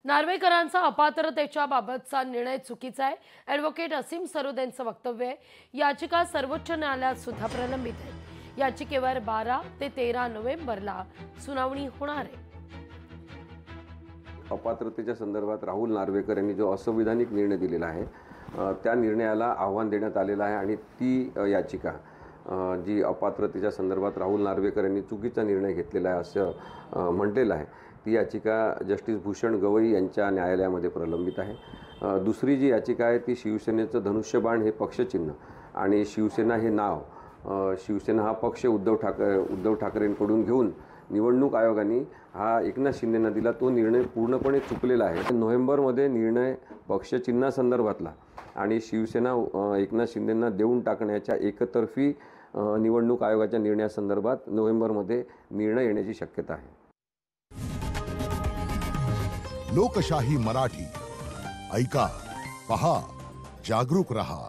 नार्वेकरांचा अपात्रतेच्या बाबतचा निर्णय चुकीचा आहे, ॲडव्होकेट असीम सरोद यांचं वक्तव्य आहे। याचिका सर्वोच्च न्यायालयात सुद्धा प्रलंबित आहे। याचिकेवर 12 ते 13 नोव्हेंबरला सुनावणी होणार आहे। अपात्रतेच्या संदर्भात राहुल नार्वेकर यांनी जो असंविधानिक निर्णय दिलेला आहे त्या निर्णयाला आव्हान देण्यात आलेलं आहे आणि ती याचिका जी अपात्रतेच्या संदर्भात राहुल नार्वेकर यांनी चुकीचा निर्णय घेतलेला आहे असं म्हटलेलं आहे, ती याचिका जस्टिस भूषण गवई यांच्या न्यायालयामध्ये प्रलंबित आहे। दुसरी जी याचिका आहे ती शिवसेनेचं धनुष्यबाण हे पक्षचिन्ह आणि शिवसेना हे नाव, शिवसेना हा पक्ष उद्धव ठाकरेंकडून घेऊन निवडणूक आयोगाने हा एकनाथ शिंदेंना दिला, तो निर्णय पूर्णपणे चुकलेला आहे। नोव्हेंबरमध्ये निर्णय पक्षचिन्हासंदर्भातला आणि शिवसेना एकनाथ शिंदेंना देऊन टाकण्याच्या एकतर्फी निवडणूक आयोगाच्या निर्णयासंदर्भात नोव्हेंबरमध्ये निर्णय येण्याची शक्यता आहे। लोकशाही मराठी ऐका, पहा, जागरूक रहा।